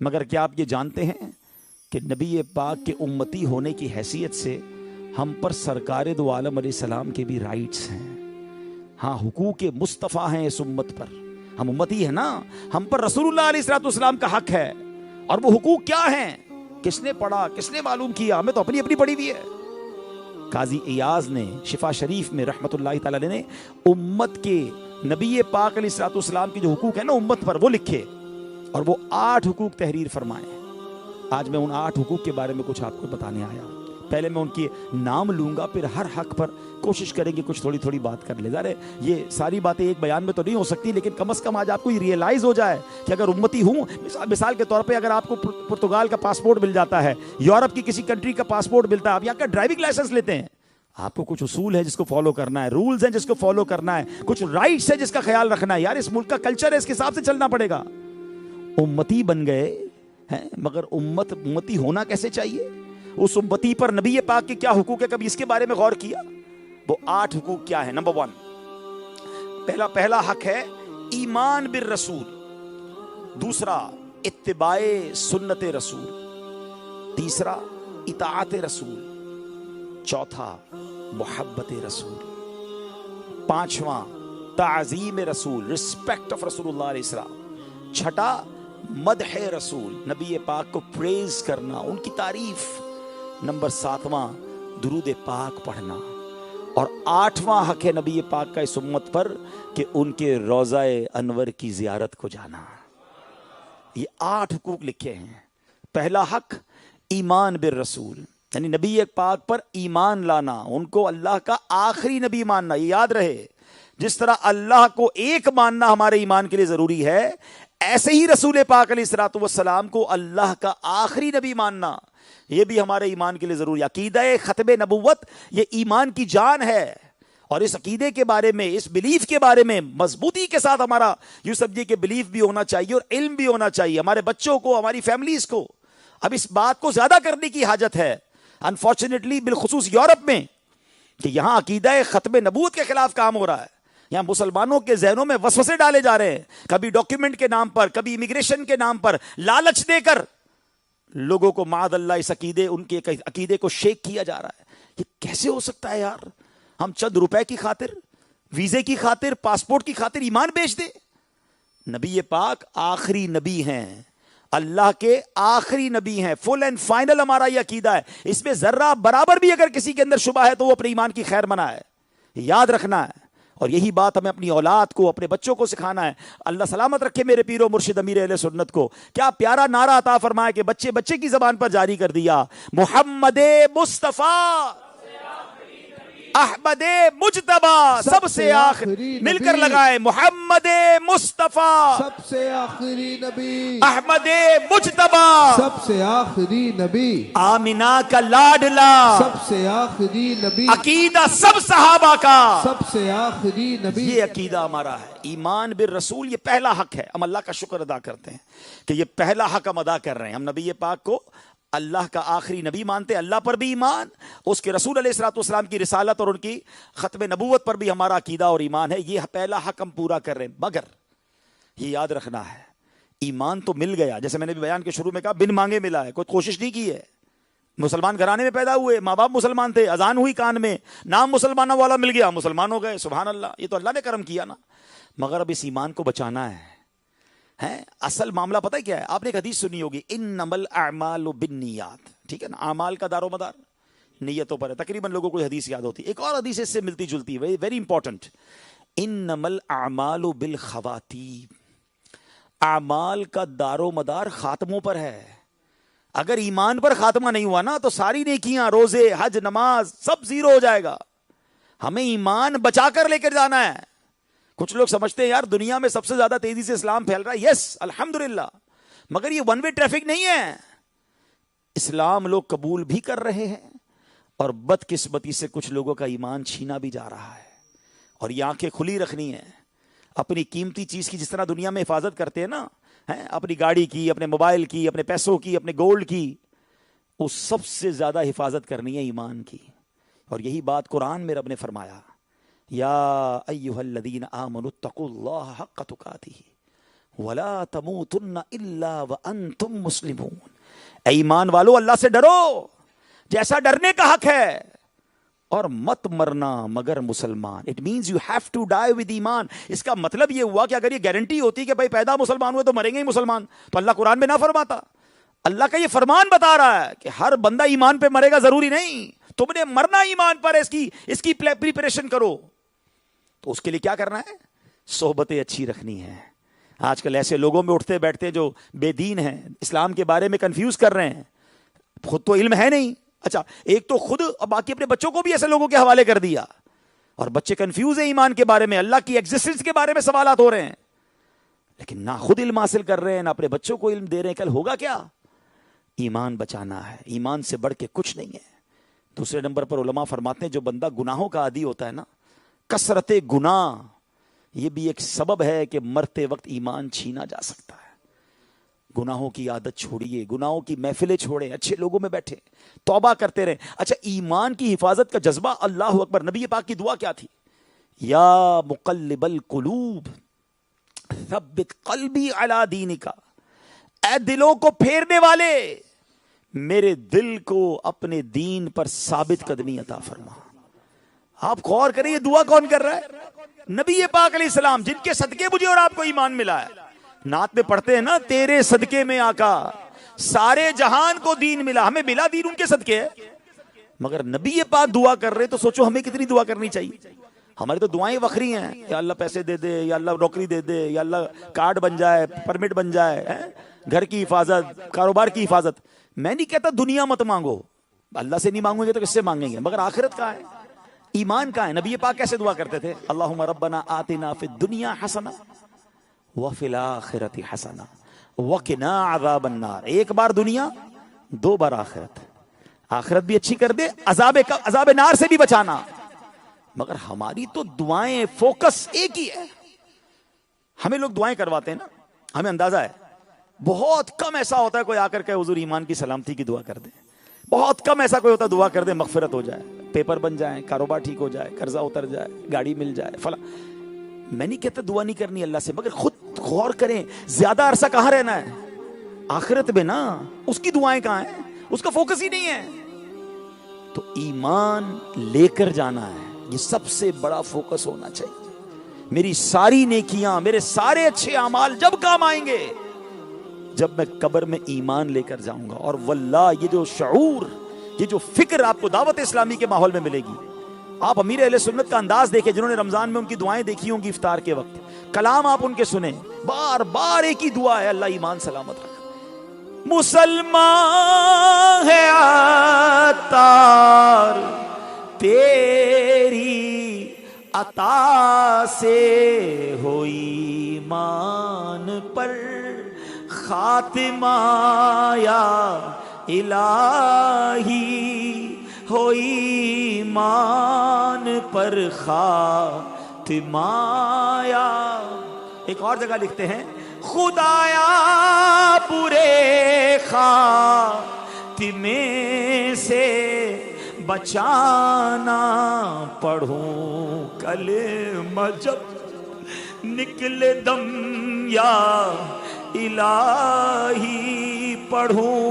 مگر کیا آپ یہ جانتے ہیں کہ نبی پاک کے امتی ہونے کی حیثیت سے ہم پر سرکار دو عالم علیہ السلام کے بھی رائٹس ہیں. ہاں حقوق مصطفیٰ ہیں اس امت پر. ہم امتی ہیں نا, ہم پر رسول اللہ علیہ السلام کا حق ہے. اور وہ حقوق کیا ہیں؟ کس نے پڑھا, کس نے معلوم کیا؟ ہمیں تو اپنی اپنی پڑھی ہوئی ہے. قاضی ایاز نے شفا شریف میں رحمت اللہ تعالی علیہ نے امت کے نبی پاک علیہ السلام کے جو حقوق ہیں نا امت پر وہ لکھے, اور وہ 8 حقوق تحریر فرمائے. آج میں ان 8 حقوق کے بارے میں کچھ آپ کو بتانے آیا. پہلے میں ان کے نام لوں گا, پھر ہر حق پر کوشش کریں گے کچھ تھوڑی تھوڑی بات کر لے. ظاہر ہے یہ ساری باتیں ایک بیان میں تو نہیں ہو سکتی, لیکن کم از کم آج آپ کو یہ ریئلائز ہو جائے کہ اگر امتی ہوں, مثال کے طور پہ اگر آپ کو پرتگال کا پاسپورٹ مل جاتا ہے, یورپ کی کسی کنٹری کا پاسپورٹ ملتا ہے, آپ یہاں کا ڈرائیونگ لائسنس لیتے ہیں, آپ کو کچھ اصول ہے جس کو فالو کرنا ہے, رولز ہیں جس کو فالو کرنا ہے, کچھ رائٹس ہے جس کا خیال رکھنا ہے. یار اس ملک کا کلچر ہے, اس کے حساب سے چلنا پڑے گا. امتی بن گئے ہیں, مگر امتی ہونا کیسے چاہیے؟ اس امتی پر نبی پاک کے کیا حقوق ہے, کبھی اس کے بارے میں غور کیا؟ وہ 8 حقوق کیا ہے؟ نمبر 1, پہلا حق ہے ایمان بالرسول. دوسرا اتباع سنت رسول. تیسرا اطاعت رسول. چوتھا محبت رسول. پانچواں تعظیم رسول, رسپیکٹ آف رسول اللہ علیہ السلام. چھٹا مدح رسول, نبی پاک کو پریز کرنا, ان کی تعریف. نمبر 7واں درود پاک پڑھنا. اور 8واں حق ہے نبی پاک کا اس امت پر کہ ان کے روضہ انور کی زیارت کو جانا. یہ 8 حقوق لکھے ہیں. پہلا حق ایمان بالرسول, یعنی نبی پاک پر ایمان لانا, ان کو اللہ کا آخری نبی ماننا. یہ یاد رہے, جس طرح اللہ کو ایک ماننا ہمارے ایمان کے لیے ضروری ہے, ایسے ہی رسول پاک علیہ الصلوۃ والسلام کو اللہ کا آخری نبی ماننا یہ بھی ہمارے ایمان کے لیے ضروری ہے. عقیدہ ختم نبوت یہ ایمان کی جان ہے, اور اس عقیدے کے بارے میں, اس بلیف کے بارے میں مضبوطی کے ساتھ ہمارا یوں سمجھیے کہ بلیف بھی ہونا چاہیے اور علم بھی ہونا چاہیے ہمارے بچوں کو, ہماری فیملیز کو. اب اس بات کو زیادہ کرنے کی حاجت ہے انفارچونیٹلی, بالخصوص یورپ میں, کہ یہاں عقیدہ ختم نبوت کے خلاف کام ہو رہا ہے. یہاں مسلمانوں کے ذہنوں میں وسوسے ڈالے جا رہے ہیں, کبھی ڈاکیومنٹ کے نام پر, کبھی امیگریشن کے نام پر لالچ دے کر لوگوں کو معاذ اللہ اس عقیدے, ان کے عقیدے کو شیک کیا جا رہا ہے. یہ کیسے ہو سکتا ہے یار؟ ہم چند روپے کی خاطر, ویزے کی خاطر, پاسپورٹ کی خاطر ایمان بیچ دیں؟ نبی پاک آخری نبی ہیں, اللہ کے آخری نبی ہیں, فل اینڈ فائنل ہمارا یہ عقیدہ ہے. اس میں ذرہ برابر بھی اگر کسی کے اندر شبہ ہے تو وہ اپنے ایمان کی خیر منا ہے, یاد رکھنا ہے. اور یہی بات ہمیں اپنی اولاد کو, اپنے بچوں کو سکھانا ہے. اللہ سلامت رکھے میرے پیر و مرشد امیر اہل سنت کو, کیا پیارا نعرہ عطا فرمایا کہ بچے بچے کی زبان پر جاری کر دیا, محمد مصطفیٰ احمد مجتبیٰ سب سے آخری. مل کر لگائے, محمد مصطفیٰ سب سے آخری نبی, احمد مجتبیٰ سب سے آخری نبی, آمینہ کا لاڈلا, سب سے آخری نبی, عقیدہ سب صحابہ کا, سب سے آخری نبی. یہ عقیدہ ہمارا ہے. ایمان بالرسول یہ پہلا حق ہے. ہم اللہ کا شکر ادا کرتے ہیں کہ یہ پہلا حق ہم ادا کر رہے ہیں. ہم نبی پاک کو اللہ کا آخری نبی مانتے, اللہ پر بھی ایمان, اس کے رسول علیہ الصلوۃ والسلام کی رسالت اور ان کی ختم نبوت پر بھی ہمارا عقیدہ اور ایمان ہے. یہ پہلا حق ہم پورا کر رہے ہیں. مگر یہ یاد رکھنا ہے, ایمان تو مل گیا, جیسے میں نے بھی بیان کے شروع میں کہا, بن مانگے ملا ہے, کوئی کوشش نہیں کی ہے. مسلمان گھرانے میں پیدا ہوئے, ماں باپ مسلمان تھے, اذان ہوئی کان میں, نام مسلمانوں والا مل گیا, مسلمان ہو گئے, سبحان اللہ, یہ تو اللہ نے کرم کیا نا. مگر اب اس ایمان کو بچانا ہے. اصل معاملہ پتہ کیا ہے؟ آپ نے ایک حدیث سنی ہوگی, انما الاعمال بالنیات, ٹھیک ہے نا, اعمال کا دار و مدار نیتوں پر ہے. تقریباً لوگوں کو حدیث یاد ہوتی ہے. ایک اور حدیث اس سے ملتی جلتی ہے, ویری امپورٹنٹ, انما الاعمال بالخواتیم, اعمال کا دار و مدار خاتموں پر ہے. اگر ایمان پر خاتمہ نہیں ہوا نا تو ساری نیکیاں, روزے, حج, نماز سب زیرو ہو جائے گا. ہمیں ایمان بچا کر لے کر جانا ہے. کچھ لوگ سمجھتے ہیں یار دنیا میں سب سے زیادہ تیزی سے اسلام پھیل رہا ہے, یس الحمدللہ, مگر یہ ون وے ٹریفک نہیں ہے. اسلام لوگ قبول بھی کر رہے ہیں اور بدقسمتی سے کچھ لوگوں کا ایمان چھینا بھی جا رہا ہے. اور یہ آنکھیں کھلی رکھنی ہے. اپنی قیمتی چیز کی جس طرح دنیا میں حفاظت کرتے ہیں نا, اپنی گاڑی کی, اپنے موبائل کی, اپنے پیسوں کی, اپنے گولڈ کی, اس سب سے زیادہ حفاظت کرنی ہے ایمان کی. اور یہی بات قرآن میں رب نے فرمایا, یا ایھا الذین آمنوا اتقوا اللہ حق تقاتہ وَلَا تَمُوتُنَّ إِلَّا وَأَنْتُمْ مُسْلِمُونَ. اے ایمان والو اللہ سے ڈرو جیسا ڈرنے کا حق ہے, اور مت مرنا مگر مسلمان. It means you have to die with iman. اس کا مطلب یہ ہوا کہ اگر یہ گارنٹی ہوتی کہ بھائی پیدا مسلمان ہوئے تو مریں گے ہی مسلمان, تو اللہ قرآن میں نہ فرماتا. اللہ کا یہ فرمان بتا رہا ہے کہ ہر بندہ ایمان پہ مرے گا ضروری نہیں, تم نے مرنا ایمان پر, اس کی پریپریشن کرو. تو اس کے لیے کیا کرنا ہے؟ صحبتیں اچھی رکھنی ہے. آج کل ایسے لوگوں میں اٹھتے بیٹھتے جو بے دین ہیں, اسلام کے بارے میں کنفیوز کر رہے ہیں, خود تو علم ہے نہیں. اچھا, ایک تو خود اور باقی اپنے بچوں کو بھی ایسے لوگوں کے حوالے کر دیا, اور بچے کنفیوز ہیں ایمان کے بارے میں, اللہ کی ایگزسٹنس کے بارے میں سوالات ہو رہے ہیں, لیکن نہ خود علم حاصل کر رہے ہیں نہ اپنے بچوں کو علم دے رہے ہیں. کل ہوگا کیا؟ ایمان بچانا ہے, ایمان سے بڑھ کے کچھ نہیں ہے. دوسرے نمبر پر علماء فرماتے ہیں جو بندہ گناہوں کا عادی ہوتا ہے نا, کثرت گناہ یہ بھی ایک سبب ہے کہ مرتے وقت ایمان چھینا جا سکتا ہے. گناہوں کی عادت چھوڑیے, گناہوں کی محفلیں چھوڑیں, اچھے لوگوں میں بیٹھیں, توبہ کرتے رہیں. اچھا, ایمان کی حفاظت کا جذبہ, اللہ اکبر. نبی پاک کی دعا کیا تھی؟ یا مقلب القلوب ثبت قلبی علی دینک. اے دلوں کو پھیرنے والے, میرے دل کو اپنے دین پر ثابت قدمی عطا فرما. آپ غور کریں یہ دعا کون کر رہا ہے؟ نبی پاک علیہ السلام, جن کے صدقے مجھے اور آپ کو ایمان ملا ہے. نعت میں پڑھتے ہیں نا, تیرے صدقے میں آقا سارے جہان کو دین ملا. ہمیں ملا دین ان کے صدقے ہے, مگر نبی پاک دعا کر رہے, تو سوچو ہمیں کتنی دعا کرنی چاہیے. ہماری تو دعائیں وکھری ہیں, یا اللہ پیسے دے دے, یا اللہ نوکری دے دے, یا اللہ کارڈ بن جائے, پرمٹ بن جائے, گھر کی حفاظت, کاروبار کی حفاظت. میں نہیں کہتا دنیا مت مانگو, اللہ سے نہیں مانگیں گے تو کس سے مانگیں گے, مگر آخرت کا ہے, ایمان کا ہے. نبی پاک کیسے دعا کرتے تھے؟ اللہم ربنا آتنا فی الدنیا حسنہ وفی الآخرۃ حسنہ وقنا عذاب النار. ایک بار دنیا, دو بار آخرت. آخرت بھی اچھی کر دے, عذاب نار سے بھی بچانا. مگر ہماری تو دعائیں فوکس ایک ہی ہے. ہمیں لوگ دعائیں کرواتے ہیں نا, ہمیں اندازہ ہے بہت کم ایسا ہوتا ہے کوئی آ کر کے حضور ایمان کی سلامتی کی دعا کر دے. بہت کم ایسا کوئی ہوتا ہے دعا کر دے مغفرت ہو جائے, پیپر بن جائے, کاروبار ٹھیک ہو جائے, قرضہ اتر جائے, گاڑی مل جائے, فلاں. میں نہیں کہتا دعا نہیں کرنی اللہ سے, مگر خود غور کریں زیادہ عرصہ کہاں رہنا ہے؟ آخرت میں نا. اس کی دعائیں کہاں ہیں؟ اس کا فوکس ہی نہیں ہے. تو ایمان لے کر جانا ہے, یہ سب سے بڑا فوکس ہونا چاہیے. میری ساری نیکیاں, میرے سارے اچھے اعمال جب کام آئیں گے جب میں قبر میں ایمان لے کر جاؤں گا. اور واللہ یہ جو شعور, یہ جو فکر آپ کو دعوت اسلامی کے ماحول میں ملے گی. آپ امیر اہل سنت کا انداز دیکھیں, جنہوں نے رمضان میں ان کی دعائیں دیکھی ہوں گی افطار کے وقت, کلام آپ ان کے سنیں, بار بار ایک ہی دعا ہے, اللہ ایمان سلامت رکھ. مسلمان ہے عطار تیری عطا سے ہوئی ایمان پر خاتمہ یا الہی ہوئی ایمان پر خاتمہ یا. ایک اور جگہ لکھتے ہیں خدایا پورے خاتمے سے بچانا, پڑھوں کلمہ جب نکلے دم یا الہی, پڑھوں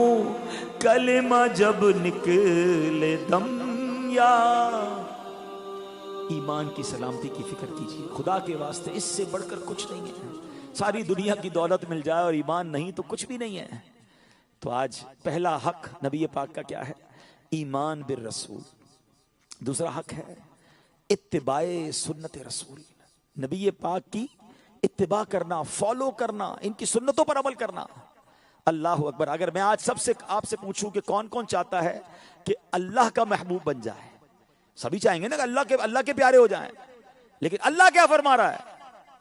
کلمہ جب نکلے دم یا. ایمان کی سلامتی کی فکر کیجیے خدا کے واسطے, اس سے بڑھ کر کچھ نہیں ہے. ساری دنیا کی دولت مل جائے اور ایمان نہیں تو کچھ بھی نہیں ہے. تو آج پہلا حق نبی پاک کا کیا ہے؟ ایمان بالرسول. دوسرا حق ہے اتباع سنت رسول. نبی پاک کی اتباع کرنا, فالو کرنا, ان کی سنتوں پر عمل کرنا. اللہ اکبر. اگر میں آج سب سے آپ سے پوچھوں کہ کون کون چاہتا ہے کہ اللہ کا محبوب بن جائے؟ سبھی چاہیں گے نا کہ اللہ کے پیارے ہو جائیں, لیکن اللہ کیا فرما رہا ہے؟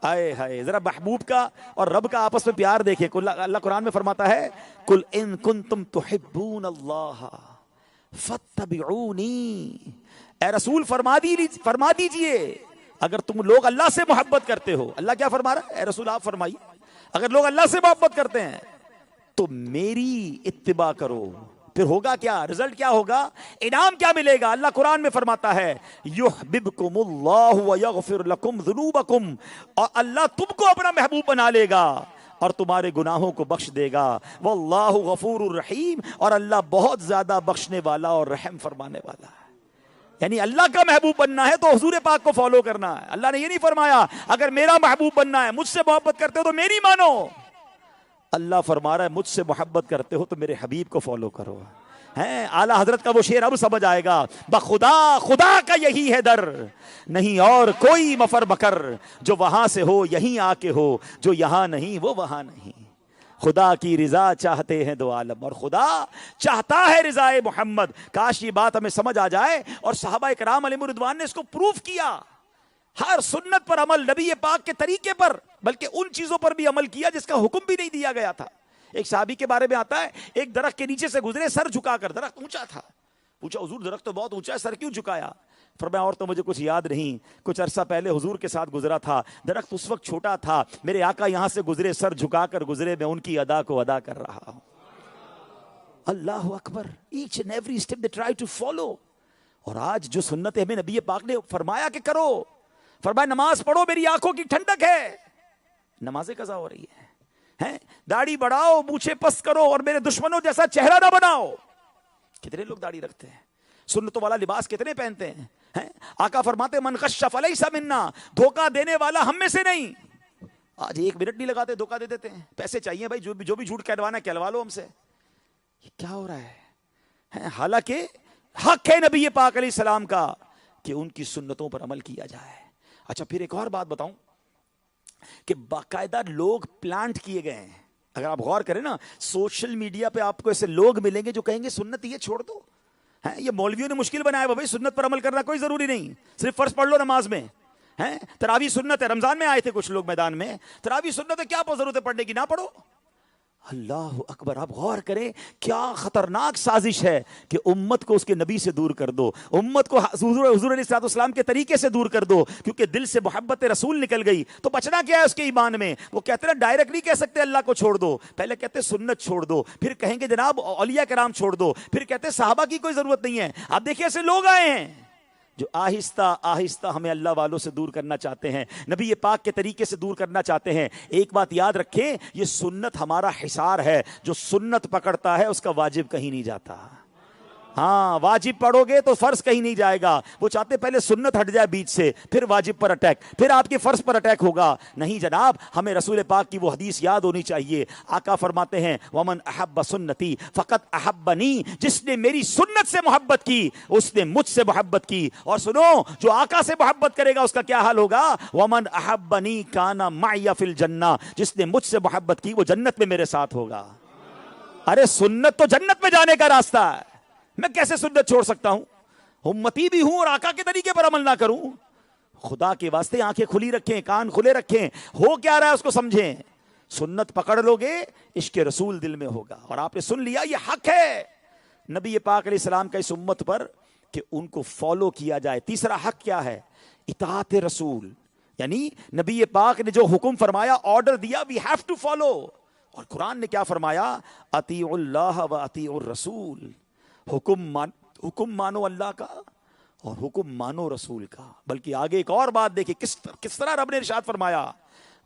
آئے ہائے, ذرا محبوب کا اور رب کا آپس میں پیار دیکھیں. اللہ قرآن میں فرماتا ہے قل ان کنتم تحبون اللہ فاتبعونی. اے رسول فرما دیجئے اگر تم لوگ اللہ سے محبت کرتے ہو. اللہ کیا فرما رہا ہے؟ اے رسول آپ فرمائیے, اگر لوگ اللہ سے محبت کرتے ہیں تو میری اتباع کرو. پھر ہوگا کیا؟ رزلٹ کیا ہوگا؟ انعام کیا ملے گا؟ اللہ قرآن میں فرماتا ہے یحببکم اللہ ویغفر لکم ذنوبکم, اور اللہ تم کو اپنا محبوب بنا لے گا اور تمہارے گناہوں کو بخش دے گا، واللہ غفور الرحیم، اور اللہ بہت زیادہ بخشنے والا اور رحم فرمانے والا ہے۔ یعنی اللہ کا محبوب بننا ہے تو حضور پاک کو فالو کرنا ہے۔ اللہ نے یہ نہیں فرمایا اگر میرا محبوب بننا ہے، مجھ سے محبت کرتے ہو تو میری مانو۔ اللہ فرما رہا ہے مجھ سے محبت کرتے ہو تو میرے حبیب کو فالو کرو۔ ہیں اعلیٰ حضرت کا وہ شعر اب سمجھ آئے گا، بخدا خدا کا یہی ہے در، نہیں اور کوئی مفر مکر، جو وہاں سے ہو یہیں آ کے ہو، جو یہاں نہیں وہ وہاں نہیں۔ خدا کی رضا چاہتے ہیں دو عالم، اور خدا چاہتا ہے رضائے محمد۔ کاش یہ بات ہمیں سمجھ آ جائے، اور صحابہ کرام علیہم رضوان نے اس کو پروف کیا۔ ہر سنت پر عمل، نبی پاک کے طریقے پر، بلکہ ان چیزوں پر بھی عمل کیا جس کا حکم بھی نہیں دیا گیا تھا۔ ایک صحابی کے بارے میں آتا ہے، ایک درخت کے نیچے سے گزرے سر جھکا کر، درخت اونچا تھا، پوچھا حضور درخت تو بہت اونچا ہے، سر کیوں جھکایا؟ فرمایا اور تو مجھے کچھ یاد نہیں، کچھ عرصہ پہلے حضور کے ساتھ گزرا تھا، درخت اس وقت چھوٹا تھا، میرے آقا یہاں سے گزرے سر جھکا کر گزرے، میں ان کی ادا کو ادا کر رہا ہوں۔ اللہ اکبر، each and every step they try to follow. اور آج جو سنت ہمیں نبی پاک نے فرمایا کہ کرو، فرمایا نماز پڑھو میری آنکھوں کی ٹھنڈک ہے، نمازیں قضا ہو رہی ہیں، داڑھی بڑھاؤ، مونچھیں پست کرو، اور میرے دشمنوں جیسا چہرہ نہ بناؤ۔ کتنے لوگ داڑھی رکھتے ہیں، سنتوں والا لباس کتنے پہنتے ہیں۔ آقا فرماتے من غش فلیس منا، دھوکہ دینے والا ہم میں سے نہیں۔ آج ایک منٹ نہیں لگاتے دھوکہ دے دیتے ہیں، پیسے چاہیے بھائی، جو بھی جھوٹ کہلوانا کہلوا لو ہم سے۔ یہ کیا ہو رہا ہے؟ حالانکہ حق ہے نبی پاک علیہ السلام کا کہ ان کی سنتوں پر عمل کیا جائے۔ اچھا پھر ایک اور بات بتاؤں کہ باقاعدہ لوگ پلانٹ کیے گئے ہیں۔ اگر آپ غور کریں نا، سوشل میڈیا پہ آپ کو ایسے لوگ ملیں گے جو کہیں گے سنت یہ چھوڑ دو، یہ مولویوں نے مشکل بنایا ہے، بھائی سنت پر عمل کرنا کوئی ضروری نہیں، صرف فرض پڑھ لو نماز میں، تراویح سنت ہے، رمضان میں آئے تھے کچھ لوگ میدان میں، تراویح سنت ہے، کیا ضرورت ہے پڑھنے کی، نہ پڑھو۔ اللہ اکبر، آپ غور کریں کیا خطرناک سازش ہے کہ امت کو اس کے نبی سے دور کر دو، امت کو حضور علیہ السلام کے طریقے سے دور کر دو، کیونکہ دل سے محبت رسول نکل گئی تو بچنا کیا ہے اس کے ایمان میں۔ وہ کہتے ہیں ڈائریکٹ نہیں کہہ سکتے اللہ کو چھوڑ دو، پہلے کہتے سنت چھوڑ دو، پھر کہیں گے جناب اولیاء کرام چھوڑ دو، پھر کہتے صحابہ کی کوئی ضرورت نہیں ہے۔ آپ دیکھیے ایسے لوگ آئے ہیں جو آہستہ آہستہ ہمیں اللہ والوں سے دور کرنا چاہتے ہیں، نبی پاک کے طریقے سے دور کرنا چاہتے ہیں۔ ایک بات یاد رکھیں، یہ سنت ہمارا حصار ہے، جو سنت پکڑتا ہے اس کا واجب کہیں نہیں جاتا۔ ہاں واجب پڑھو گے تو فرض کہیں نہیں جائے گا، وہ چاہتے پہلے سنت ہٹ جائے بیچ سے، پھر واجب پر اٹیک، پھر آپ کے فرض پر اٹیک ہوگا۔ نہیں جناب، ہمیں رسول پاک کی وہ حدیث یاد ہونی چاہیے۔ آقا فرماتے ہیں ومن احب سنتی فقط احبنی، جس نے میری سنت سے محبت کی اس نے مجھ سے محبت کی۔ اور سنو، جو آقا سے محبت کرے گا اس کا کیا حال ہوگا؟ ومن احبنی کان معی فی الجنہ، جس نے مجھ سے محبت کی وہ جنت میں میرے ساتھ ہوگا۔ ارے سنت تو جنت میں جانے کا راستہ ہے، میں کیسے سنت چھوڑ سکتا ہوں؟ امتی بھی ہوں اور آقا کے طریقے پر عمل نہ کروں؟ خدا کے واسطے آنکھیں کھلی رکھیں، کان کھلے رکھیں، ہو کیا رہا ہے اس کو سمجھیں۔ سنت پکڑ لو گے عشق رسول دل میں ہوگا، اور آپ نے سن لیا یہ حق ہے نبی پاک علیہ السلام کا اس امت پر کہ ان کو فالو کیا جائے۔ تیسرا حق کیا ہے؟ اطاعت رسول، یعنی نبی پاک نے جو حکم فرمایا، آرڈر دیا، وی ہیو ٹو فالو۔ اور قرآن نے کیا فرمایا؟ اطیعوا اللہ و اطیعوا الرسول، حکم مانو اللہ کا اور حکم مانو رسول کا۔ بلکہ آگے ایک اور بات دیکھیں کس طرح رب نے ارشاد فرمایا،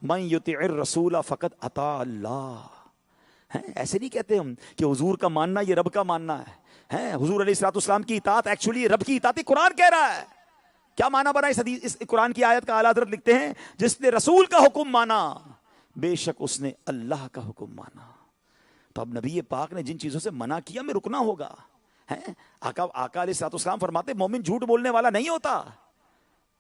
من یطع الرسول فقد اطاع اللہ۔ ایسے نہیں کہتے ہم کہ حضور کا ماننا یہ رب کا ماننا ہے، حضور علیہ الصلوۃ والسلام کی اطاعت ایکچولی رب کی اطاعت، قرآن کہہ رہا ہے۔ کیا معنی بنا اس حدیث، اس قرآن کی آیت کا؟ اعلیٰ حضرت لکھتے ہیں جس نے رسول کا حکم مانا بے شک اس نے اللہ کا حکم مانا۔ تو اب نبی پاک نے جن چیزوں سے منع کیا میں رکنا ہوگا۔ آقا علیہ الصلوۃ والسلام فرماتے مومن جھوٹ بولنے والا نہیں ہوتا۔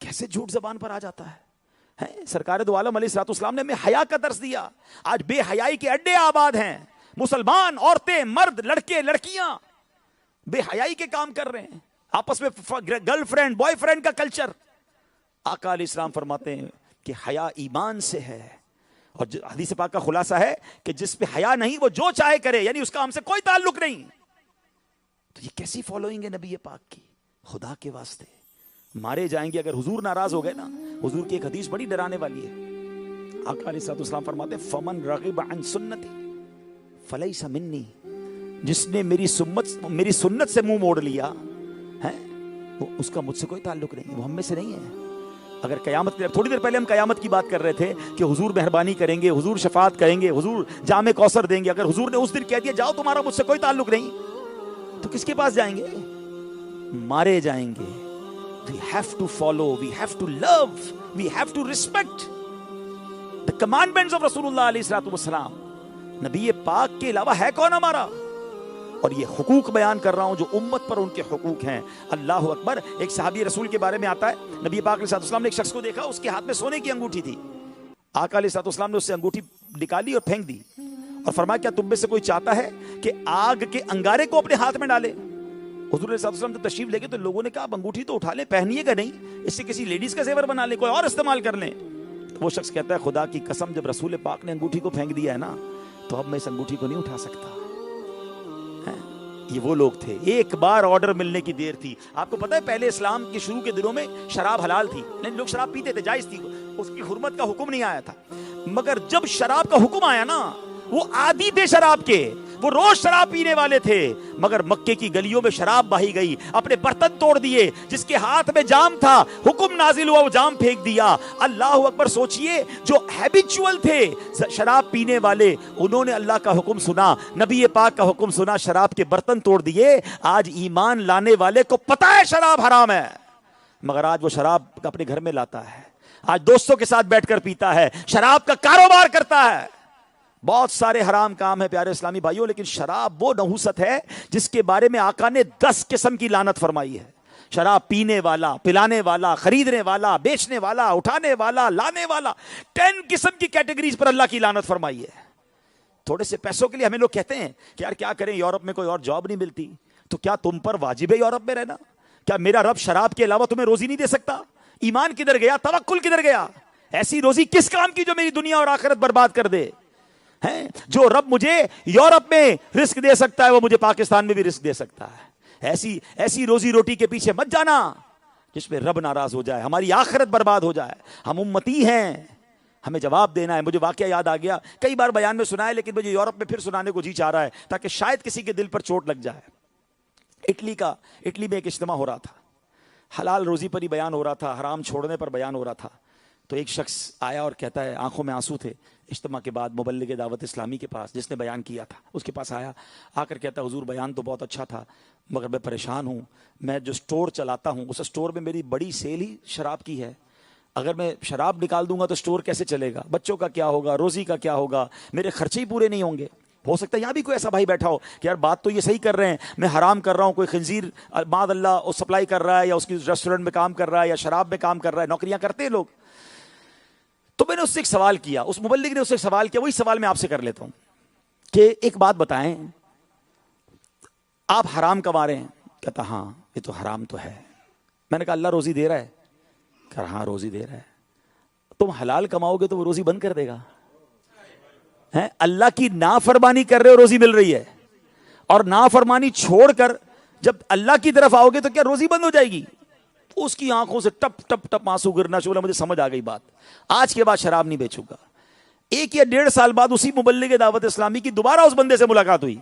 کیسے جھوٹ زبان پر آ جاتا ہے؟ سرکار دو عالم علیہ الصلوۃ والسلام نے ہمیں حیا کا درس دیا۔ آج بے حیائی کے اڈے آباد ہیں، مسلمان عورتیں، مرد، لڑکے، لڑکیاں بے حیائی کے کام کر رہے ہیں، آپس میں گرل فرینڈ بوائے فرینڈ کا کلچر۔ آقا علیہ السلام فرماتے ہیں کہ حیا ایمان سے ہے، اور حدیث پاک کا خلاصہ ہے کہ جس پہ حیا نہیں وہ جو چاہے کرے، یعنی اس کا ہم سے کوئی تعلق نہیں۔ تو یہ کیسی فالوئنگ ہے نبی پاک کی؟ خدا کے واسطے مارے جائیں گے اگر حضور ناراض ہو گئے نا۔ حضور کی ایک حدیث بڑی ڈرانے والی ہے۔ آقا علیہ السلام فرماتے ہیں فمن رغب عن سنتی فلیس منی، جس نے میری سنت سے منہ موڑ لیا ہے اس کا مجھ سے کوئی تعلق نہیں، وہ ہم میں سے نہیں ہے۔ اگر قیامت کے تھوڑی دیر پہلے ہم قیامت کی بات کر رہے تھے کہ حضور مہربانی کریں گے، حضور شفاعت کریں گے، حضور جام کوثر دیں گے. اگر حضور نے اس دن کہہ دیا جاؤ تمہارا مجھ سے کوئی تعلق نہیں، تو کس کے پاس جائیں گے؟ مارے جائیں گے. We have to follow, we have to love, we have to respect the commandments of Rasulullah علیہ الصلوۃ والسلام. نبی پاک کے علاوہ ہے کون ہمارا؟ اور یہ حقوق بیان کر رہا ہوں جو امت پر ان کے حقوق ہیں. اللہ اکبر. ایک صحابی رسول کے بارے میں آتا ہے، نبی پاک علیہ الصلوۃ والسلام نے ایک شخص کو دیکھا، اس کے ہاتھ میں سونے کی انگوٹھی تھی. آقا علیہ الصلوۃ والسلام نے اس سے انگوٹھی نکالی اور پھینک دی اور فرمایا کیا تم میں سے کوئی چاہتا ہے کہ آگ کے انگارے کو اپنے ہاتھ میں ڈالے؟ حضور علیہ الصلوۃ والسلام تو تشریف لے گئے تو لوگوں نے کہا اب انگوٹھی تو اٹھا لیں، پہنیے گا نہیں، اس سے کسی لیڈیز کا زیور بنا لیں، کوئی اور استعمال کر لیں. وہ شخص کہتا ہے خدا کی قسم جب رسول پاک نے انگوٹھی کو پھینک دیا ہے نا تو اب میں اس انگوٹھی کو نہیں اٹھا سکتا. یہ وہ لوگ تھے، ایک بار آرڈر ملنے کی دیر تھی. آپ کو پتا ہے پہلے اسلام کے شروع کے دنوں میں شراب حلال تھی، نہیں لوگ شراب پیتے تھے، جائز تھی، اس کی حرمت کا حکم نہیں آیا تھا. مگر جب شراب کا حکم آیا نا وہ عادی تھے شراب کے، وہ روز شراب پینے والے تھے. مگر مکے کی گلیوں میں شراب بہی گئی، اپنے برتن توڑ دیے، جس کے ہاتھ میں جام تھا حکم نازل ہوا وہ جام پھینک دیا. اللہ اکبر. سوچئے جو ہیبیچول تھے شراب پینے والے، انہوں نے اللہ کا حکم سنا، نبی پاک کا حکم سنا، شراب کے برتن توڑ دیے. آج ایمان لانے والے کو پتا ہے شراب حرام ہے، مگر آج وہ شراب اپنے گھر میں لاتا ہے، آج دوستوں کے ساتھ بیٹھ کر پیتا ہے، شراب کا کاروبار کرتا ہے. بہت سارے حرام کام ہے پیارے اسلامی بھائیوں، لیکن شراب وہ نحوست ہے جس کے بارے میں آقا نے 10 قسم کی لعنت فرمائی ہے. شراب پینے والا، پلانے والا، خریدنے والا، بیچنے والا، اٹھانے والا، لانے والا، 10 قسم کی کیٹیگریز پر اللہ کی لعنت فرمائی ہے. تھوڑے سے پیسوں کے لیے ہمیں لوگ کہتے ہیں کہ یار کیا کریں، یورپ میں کوئی اور جاب نہیں ملتی. تو کیا تم پر واجب ہے یورپ میں رہنا؟ کیا میرا رب شراب کے علاوہ تمہیں روزی نہیں دے سکتا؟ ایمان کدھر گیا؟ توکل کدھر گیا؟ ایسی روزی کس کام کی جو میری دنیا اور آخرت برباد کر دے؟ ہیں جو رب مجھے یورپ میں رزق دے سکتا ہے وہ مجھے پاکستان میں بھی رزق دے سکتا ہے. ایسی روزی روٹی کے پیچھے مت جانا جس میں رب ناراض ہو جائے، ہماری آخرت برباد ہو جائے. ہم امتی ہیں، ہمیں جواب دینا ہے. مجھے واقعہ یاد آ گیا، کئی بار بیان میں سنا ہے لیکن مجھے یورپ میں پھر سنانے کو جی چاہ رہا ہے تاکہ شاید کسی کے دل پر چوٹ لگ جائے. اٹلی میں ایک اجتماع ہو رہا تھا، حلال روزی پر ہی بیان ہو رہا تھا، حرام چھوڑنے پر بیان ہو رہا تھا. تو ایک شخص آیا اور کہتا ہے، آنکھوں میں آنسو تھے، اجتماع کے بعد مبلغ دعوت اسلامی کے پاس جس نے بیان کیا تھا اس کے پاس آیا، آ کر کہتا ہے حضور بیان تو بہت اچھا تھا مگر میں پریشان ہوں، میں جو سٹور چلاتا ہوں اس سٹور میں میری بڑی سیل ہی شراب کی ہے. اگر میں شراب نکال دوں گا تو سٹور کیسے چلے گا؟ بچوں کا کیا ہوگا؟ روزی کا کیا ہوگا؟ میرے خرچے ہی پورے نہیں ہوں گے. ہو سکتا ہے یہاں بھی کوئی ایسا بھائی بیٹھا ہو کہ یار بات تو یہ صحیح کر رہے ہیں، میں حرام کر رہا ہوں، کوئی خنزیر بعد اللہ سپلائی کر رہا ہے یا اس کی ریسٹورنٹ میں کام کر رہا ہے یا شراب میں کام کر رہا ہے، نوکریاں کرتے ہیں لوگ. تو میں نے اس سے ایک سوال کیا، اس مبلغ نے اس سے ایک سوال کیا، وہی سوال میں آپ سے کر لیتا ہوں کہ ایک بات بتائیں، آپ حرام کما رہے ہیں؟ کہتا ہاں یہ تو حرام تو ہے. میں نے کہا اللہ روزی دے رہا ہے؟ کہا ہاں روزی دے رہا ہے. تم حلال کماؤ گے تو وہ روزی بند کر دے گا؟ اللہ کی نافرمانی کر رہے ہو روزی مل رہی ہے، اور نافرمانی چھوڑ کر جب اللہ کی طرف آؤ گے تو کیا روزی بند ہو جائے گی؟ اس کی آنکھوں سے ٹپ ٹپ ٹپ آنسو گرنا شروع. مجھے سمجھ آ گئی بات، آج کے بعد شراب نہیں بیچوں گا. 1 یا 1.5 سال بعد اسی مبلغ دعوت اسلامی کی دوبارہ اس بندے سے ملاقات ہوئی.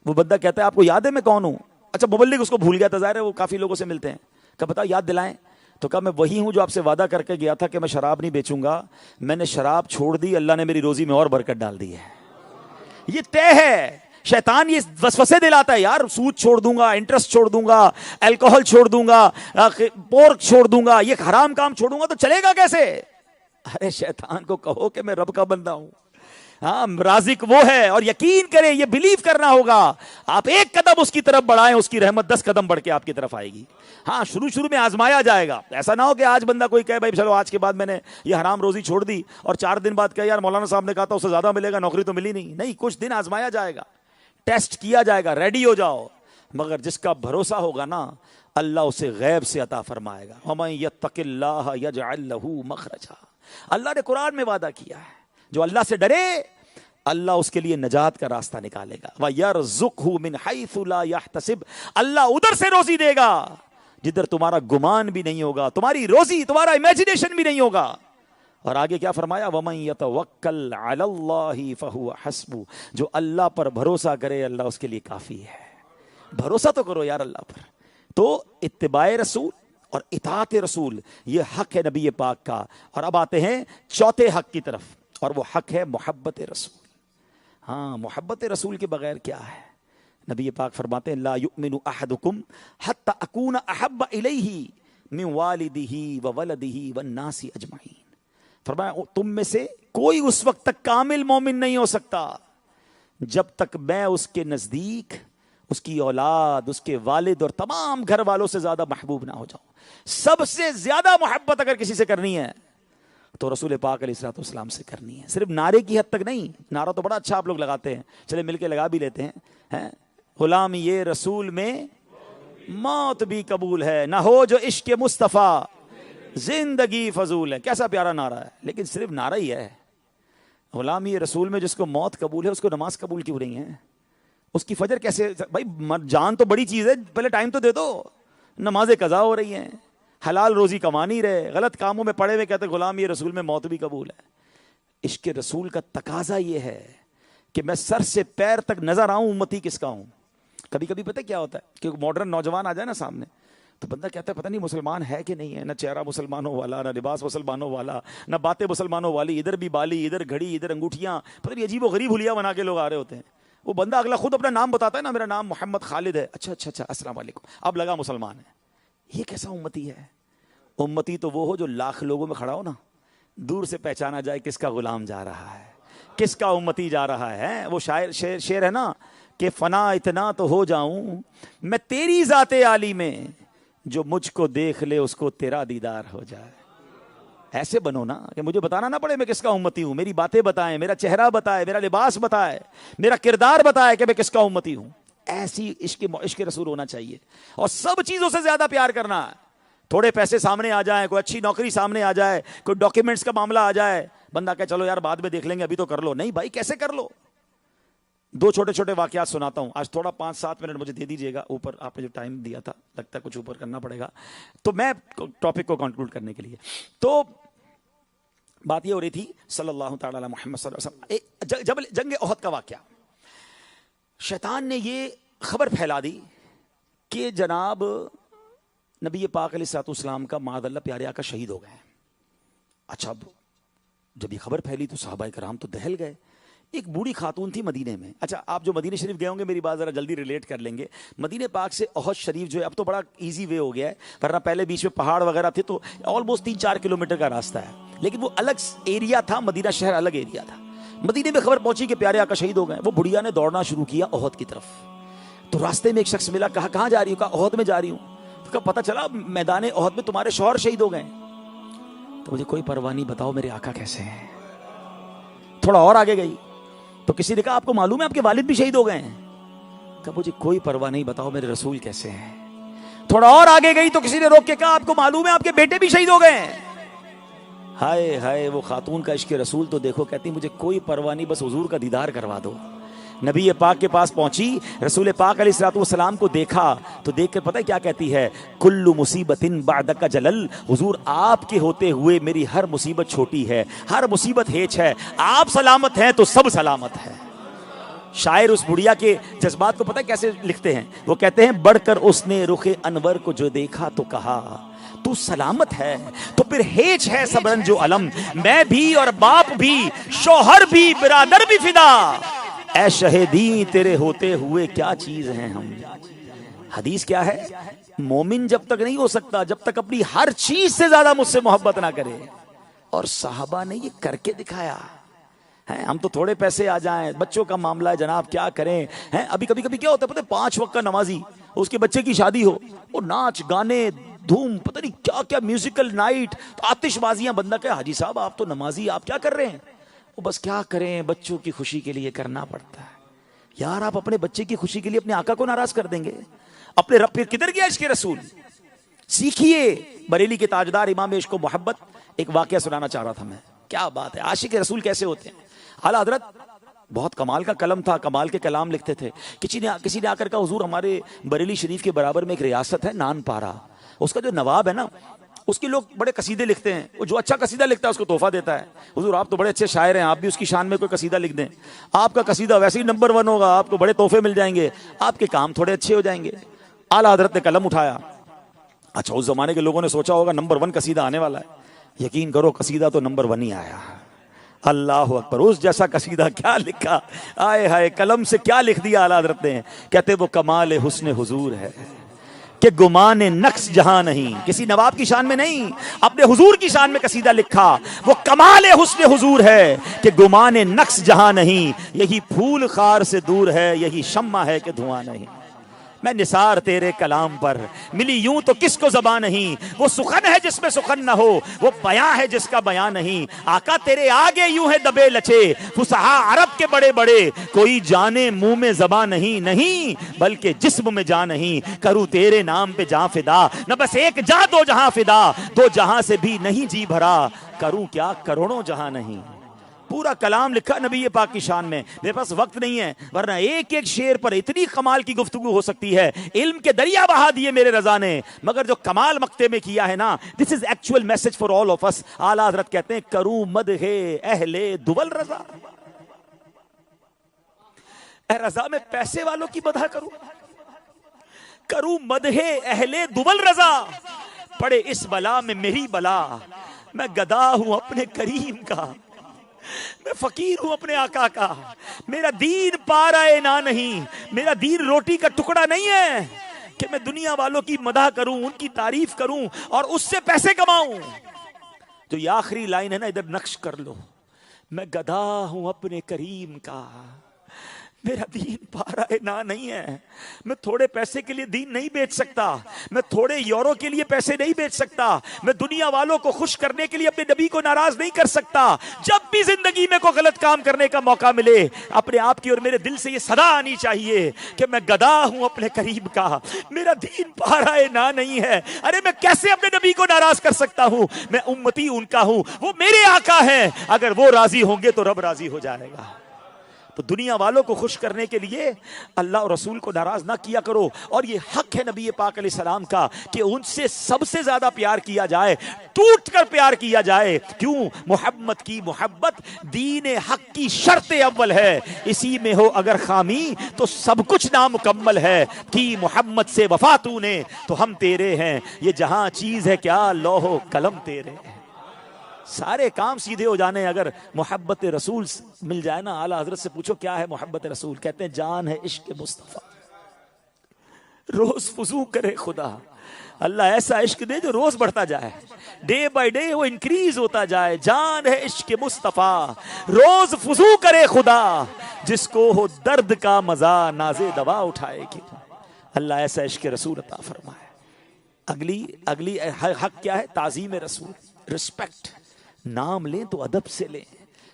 وہ بندہ کہتا ہے آپ کو یاد ہے میں کون ہوں؟ اچھا مبلغ اس کو بھول گیا تھا، ظاہر ہے وہ کافی لوگوں سے ملتے ہیں. کہا بتاؤ یاد دلائیں. تو کہا میں وہی ہوں جو آپ سے وعدہ کر کے گیا تھا کہ میں شراب نہیں بیچوں گا. میں نے شراب چھوڑ دی، اللہ نے میری روزی میں اور برکت ڈال دی ہے. یہ طے ہے. شیطان یہ وسوسے دلاتا ہے، یار سود چھوڑ دوں گا، انٹرسٹ چھوڑ دوں گا، الکوہل چھوڑ دوں گا، پورک چھوڑ دوں گا، یہ حرام کام چھوڑوں گا تو چلے گا کیسے؟ ارے شیطان کو کہو کہ میں رب کا بندہ ہوں، ہاں رازق وہ ہے، اور یقین کریں یہ بلیو کرنا ہوگا. آپ 1 قدم اس کی طرف بڑھائیں، اس کی رحمت 10 قدم بڑھ کے آپ کی طرف آئے گی. ہاں شروع میں آزمایا جائے گا. ایسا نہ ہو کہ آج بندہ کوئی کہے بھائی چلو آج کے بعد میں نے یہ حرام روزی چھوڑ دی اور 4 دن بعد کہے یار مولانا صاحب نے کہا تھا اس سے زیادہ ملے گا، نوکری تو ملی نہیں. نہیں، کچھ دن آزمایا جائے گا، ٹیسٹ کیا جائے گا، ریڈی ہو جاؤ. مگر جس کا بھروسہ ہوگا نا اللہ اسے غیب سے عطا فرمائے گا. وَمَن يَتَّقِ اللَّهَ يَجْعَل لَّهُ مَخْرَجًا. اللہ نے قرآن میں وعدہ کیا ہے جو اللہ سے ڈرے اللہ اس کے لیے نجات کا راستہ نکالے گا. وَيَرْزُقْهُ مِنْ حَيْثُ لَا يَحْتَسِبْ. اللہ ادھر سے روزی دے گا جدھر تمہارا گمان بھی نہیں ہوگا، تمہاری روزی تمہارا امیجنیشن بھی نہیں ہوگا. اور آگے کیا فرمایا؟ وَمَن يَتَوَكَّلْ عَلَى اللَّهِ فَهُوَ حَسْبُهُ. جو اللہ پر بھروسہ کرے اللہ اس کے لیے کافی ہے. بھروسہ تو کرو یار اللہ پر. تو اتباع رسول اور اطاعت رسول یہ حق ہے نبی پاک کا. اور اب آتے ہیں چوتھے حق کی طرف, اور وہ حق ہے محبت رسول. ہاں, محبت رسول کے بغیر کیا ہے؟ نبی پاک فرماتے ہیں لا یؤمن احدکم حتی اکون احب الیہ من والدہ وولدہ والناس اجمعین. فرمایا تم میں سے کوئی اس وقت تک کامل مومن نہیں ہو سکتا جب تک میں اس کے نزدیک, اس کی اولاد, اس کے والد اور تمام گھر والوں سے زیادہ محبوب نہ ہو جاؤں. سب سے زیادہ محبت اگر کسی سے کرنی ہے تو رسول پاک علیہ الصلوۃ والسلام سے کرنی ہے. صرف نعرے کی حد تک نہیں, نعرہ تو بڑا اچھا آپ لوگ لگاتے ہیں, چلے مل کے لگا بھی لیتے ہیں, غلام یہ رسول میں موت بھی قبول ہے, نہ ہو جو عشق مصطفیٰ زندگی فضول ہے. کیسا پیارا نعرہ ہے, لیکن صرف نعرہ ہی ہے. غلام یہ رسول میں جس کو موت قبول ہے اس کو نماز قبول کیوں نہیں ہے؟ اس کی فجر کیسے؟ بھائی جان تو بڑی چیز ہے, پہلے ٹائم تو دے دو. نمازیں قضا ہو رہی ہیں, حلال روزی کما نہیں رہے, غلط کاموں میں پڑے ہوئے, کہتے غلام یہ رسول میں موت بھی قبول ہے. عشق رسول کا تقاضا یہ ہے کہ میں سر سے پیر تک نظر آؤں امتی کس کا ہوں. کبھی کبھی پتہ کیا ہوتا ہے کہ ماڈرن نوجوان آ جائے نا سامنے تو بندہ کہتا ہے پتہ نہیں مسلمان ہے کہ نہیں ہے, نہ چہرہ مسلمانوں والا, نہ لباس مسلمانوں والا, نہ باتیں مسلمانوں والی, ادھر بھی بالی, ادھر گھڑی, ادھر انگوٹھیاں, پتہ نہیں عجیب و غریب حلیہ بنا کے لوگ آ رہے ہوتے ہیں. وہ بندہ اگلا خود اپنا نام بتاتا ہے نا, میرا نام محمد خالد ہے, اچھا السلام علیکم, اب لگا مسلمان ہے. یہ کیسا امتی ہے؟ امتی تو وہ ہو جو لاکھ لوگوں میں کھڑا ہو نا, دور سے پہچانا جائے کس کا غلام جا رہا ہے, کس کا امتی جا رہا ہے. وہ شعر ہے نا کہ فنا اتنا تو ہو جاؤں میں تیری ذات عالی میں, جو مجھ کو دیکھ لے اس کو تیرا دیدار ہو جائے. ایسے بنو نا کہ مجھے بتانا نہ پڑے میں کس کا امتی ہوں, میری باتیں بتائیں, میرا چہرہ بتائے, میرا لباس بتائے, میرا کردار بتائے کہ میں کس کا امتی ہوں. ایسی عشق رسول ہونا چاہیے. اور سب چیزوں سے زیادہ پیار کرنا ہے. تھوڑے پیسے سامنے آ جائیں, کوئی اچھی نوکری سامنے آ جائے, کوئی ڈاکیومنٹس کا معاملہ آ جائے, بندہ کہ چلو یار بعد میں دیکھ لیں گے, ابھی تو کر لو. نہیں بھائی, کیسے کر لو؟ دو چھوٹے چھوٹے واقعات سناتا ہوں. آج تھوڑا 5-7 منٹ مجھے دے دیجیے گا, اوپر آپ نے جو ٹائم دیا تھا لگتا ہے کچھ اوپر کرنا پڑے گا, تو میں ٹاپک کو کنکلوڈ کرنے کے لیے. تو بات یہ ہو رہی تھی صلی اللہ تعالی علی محمد صلی اللہ علیہ وسلم, جب جنگ احد کا واقعہ, شیطان نے یہ خبر پھیلا دی کہ جناب نبی پاک علیہ الصلوۃ والسلام کا معاذ اللہ پیارے آقا شہید ہو گئے. اچھا, جب یہ خبر پھیلی تو صحابہ کرام تو دہل گئے. ایک بوڑھی خاتون تھی مدینے میں. اچھا, آپ جو مدینے شریف گئے ہوں گے میری بات ذرا جلدی ریلیٹ کر لیں گے. مدینے پاک سے احد شریف جو ہے اب تو بڑا ایزی وے ہو گیا ہے, ورنہ پہلے بیچ میں پہاڑ وغیرہ تھے تو آلموسٹ 3-4 کلومیٹر کا راستہ ہے, لیکن وہ الگ ایریا تھا, مدینہ شہر الگ ایریا تھا. مدینے میں خبر پہنچی کہ پیارے آقا شہید ہو گئے. وہ بڑھیا نے دوڑنا شروع کیا احد کی طرف. تو راستے میں ایک شخص ملا, کہا کہاں جا رہی ہوں؟ کہا احد میں جا رہی ہوں. تو کہا پتہ چلا میدان احد میں تمہارے شوہر شہید ہو گئے. تو مجھے کوئی پرواہ نہیں, بتاؤ میرے آقا کیسے ہیں. تھوڑا اور آگے گئی تو کسی نے کہا آپ کو معلوم ہے آپ کے والد بھی شہید ہو گئے ہیں؟ کہا مجھے کوئی پرواہ نہیں, بتاؤ میرے رسول کیسے ہیں. تھوڑا اور آگے گئی تو کسی نے روک کے کہا آپ کو معلوم ہے آپ کے بیٹے بھی شہید ہو گئے ہیں. ہائے ہائے, وہ خاتون کا عشق رسول تو دیکھو, کہتی مجھے کوئی پرواہ نہیں, بس حضور کا دیدار کروا دو. نبی پاک کے پاس پہنچی, رسول پاک علیہ الصلوۃ والسلام کو دیکھا تو دیکھ کر پتہ کیا کہتی ہے, کل مصیبت بعدک جلل, حضور آپ کے ہوتے ہوئے میری ہر مصیبت چھوٹی ہے, ہر مصیبت ہیچ ہے, آپ سلامت ہیں تو سب سلامت ہے. شاعر اس بڑھیا کے جذبات کو پتہ کیسے لکھتے ہیں, وہ کہتے ہیں بڑھ کر اس نے رخ انور کو جو دیکھا تو کہا تو سلامت ہے, تو پھر ہیچ ہے صبرن جو علم, میں بھی اور باپ بھی, شوہر بھی, برادر بھی فدا, اے شہیدی تیرے ہوتے ہوئے کیا چیز ہیں ہم. حدیث کیا ہے, مومن جب تک نہیں ہو سکتا جب تک اپنی ہر چیز سے زیادہ مجھ سے محبت نہ کرے. اور صحابہ نے یہ کر کے دکھایا. ہم تو تھوڑے پیسے آ جائیں, بچوں کا معاملہ ہے جناب, کیا کریں. ابھی کبھی کیا ہوتا ہے پتہ ہے, 5 وقت کا نمازی, اس کے بچے کی شادی ہو, وہ ناچ گانے دھوم, پتہ نہیں کیا کیا میوزیکل نائٹ, آتش بازیاں, بندہ کہ حاجی صاحب آپ تو نمازی, آپ کیا کر رہے ہیں؟ وہ بس کیا کریں, بچوں کی خوشی کے لیے کرنا پڑتا ہے. یار آپ اپنے بچے کی خوشی کے لیے اپنے آقا کو ناراض کر دیں گے؟ اپنے رب پہ کدھر گیا عشق رسول؟ سیکھیے. بریلی کے تاجدار امام عشق و محبت, ایک واقعہ سنانا چاہ رہا تھا میں. کیا بات ہے, عاشق رسول کیسے ہوتے ہیں. اعلیٰ حضرت بہت کمال کا قلم تھا, کمال کے کلام لکھتے تھے. کسی نے آ کر کہا حضور ہمارے بریلی شریف کے برابر میں ایک ریاست ہے نان پارا, اس کا جو نواب ہے نا اس کے لوگ بڑے قصیدے لکھتے ہیں, وہ جو اچھا قصیدہ لکھتا ہے اس کو تحفہ دیتا ہے. حضور آپ تو بڑے اچھے شاعر ہیں, آپ بھی اس کی شان میں کوئی قصیدہ لکھ دیں, آپ کا قصیدہ ویسے ہی نمبر 1 ہوگا, آپ کو بڑے تحفے مل جائیں گے, آپ کے کام تھوڑے اچھے ہو جائیں گے. اعلیٰ حضرت نے قلم اٹھایا, اچھا اس زمانے کے لوگوں نے سوچا ہوگا نمبر 1 قصیدہ آنے والا ہے، یقین کرو قصیدہ تو نمبر 1 ہی آیا. اللہ اکبر. اس جیسا قصیدہ کیا لکھا، آئے ہائے قلم سے کیا لکھ دیا اعلیٰ حضرت نے. کہتے وہ کمال حسن حضور ہے کہ گمان نقص جہاں نہیں. کسی نواب کی شان میں نہیں، اپنے حضور کی شان میں قصیدہ لکھا. وہ کمال حسن حضور ہے کہ گمان نقص جہاں نہیں. یہی پھول خار سے دور ہے، یہی شمع ہے کہ دھواں نہیں. میں نثار تیرے کلام پر ملی یوں تو کس کو زبان نہیں. وہ سخن ہے جس میں سخن نہ ہو، وہ بیاں ہے جس کا بیاں نہیں. آقا تیرے آگے یوں ہے دبے لچے فصحا عرب کے بڑے بڑے. کوئی جانے منہ میں زبان نہیں، نہیں بلکہ جسم میں جان نہیں. کروں تیرے نام پہ جاں فدا، نہ بس ایک جاں دو جہاں فدا. دو جہاں سے بھی نہیں جی بھرا، کروں کیا کروڑوں جہاں نہیں. پورا کلام لکھا نبی پاک کی شان میں. میرے پاس وقت نہیں ہے ورنہ ایک ایک شعر پر اتنی کمال کی گفتگو ہو سکتی ہے. علم کے دریا بہا دیے میرے رضا نے، مگر جو کمال مقتے میں کیا ہے نا، this is actual message for all of us. اعلیٰ حضرت کہتے ہیں کروں مدح اہل دول رضا. اے رضا میں پیسے والوں کی مدح کروں، کروں مدح اہل دول رضا. پڑے اس بلا میں میری بلا، میں گدا ہوں اپنے کریم کا، میں فقیر ہوں اپنے آقا کا. میرا دین پارائے نہ نہیں، میرا دین روٹی کا ٹکڑا نہیں ہے کہ میں دنیا والوں کی مدح کروں، ان کی تعریف کروں اور اس سے پیسے کماؤں. جو یہ آخری لائن ہے نا ادھر نقش کر لو. میں گدھا ہوں اپنے کریم کا، میرا دین پارائے نہ نہیں ہے. میں تھوڑے پیسے کے لیے دین نہیں بیچ سکتا، میں تھوڑے یورو کے لیے پیسے نہیں بیچ سکتا، میں دنیا والوں کو خوش کرنے کے لیے اپنے نبی کو ناراض نہیں کر سکتا. جب بھی زندگی میں کوئی غلط کام کرنے کا موقع ملے، اپنے آپ کی اور میرے دل سے یہ صدا آنی چاہیے کہ میں گدھا ہوں اپنے قریب کا، میرا دین پارائے نہ نہیں ہے. ارے میں کیسے اپنے نبی کو ناراض کر سکتا ہوں؟ میں امتی ان کا ہوں، وہ میرے آقا ہیں. اگر وہ راضی ہوں گے تو رب راضی ہو جائے گا. تو دنیا والوں کو خوش کرنے کے لیے اللہ اور رسول کو ناراض نہ کیا کرو. اور یہ حق ہے نبی پاک علیہ السلام کا کہ ان سے سب سے زیادہ پیار کیا جائے، ٹوٹ کر پیار کیا جائے. کیوں؟ محمد کی محبت دین حق کی شرط اول ہے. اسی میں ہو اگر خامی تو سب کچھ نامکمل ہے. کی محمد سے وفا تو نے تو ہم تیرے ہیں، یہ جہاں چیز ہے کیا لوح و قلم تیرے ہیں. سارے کام سیدھے ہو جانے اگر محبت رسول مل جائے نا. اعلیٰ حضرت سے پوچھو کیا ہے محبت رسول، کہتے ہیں جان ہے عشق مصطفیٰ، روز فضو کرے خدا. اللہ ایسا عشق دے جو روز بڑھتا جائے، ڈے بائی ڈے وہ انکریز ہوتا جائے. جان ہے عشق مصطفیٰ، روز فضو کرے خدا، جس کو ہو درد کا مزہ نازے دوا اٹھائے گی. اللہ ایسا عشق رسول عطا فرمائے. اگلی حق کیا ہے؟ تعظیم رسول، رسپیکٹ. نام لیں تو ادب سے لیں.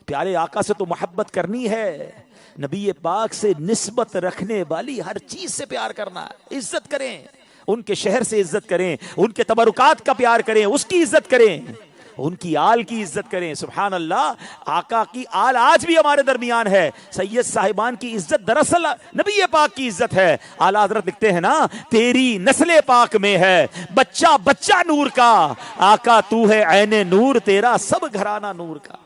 پیارے آقا سے تو محبت کرنی ہے، نبی پاک سے نسبت رکھنے والی ہر چیز سے پیار کرنا ہے. عزت کریں، ان کے شہر سے عزت کریں، ان کے تبرکات کا پیار کریں، اس کی عزت کریں، ان کی آل کی عزت کریں. سبحان اللہ، آقا کی آل آج بھی ہمارے درمیان ہے. سید صاحبان کی عزت دراصل نبی پاک کی عزت ہے. اعلیٰ حضرت لکھتے ہیں نا، تیری نسل پاک میں ہے بچہ بچہ نور کا، آقا تو ہے عین نور، تیرا سب گھرانہ نور کا.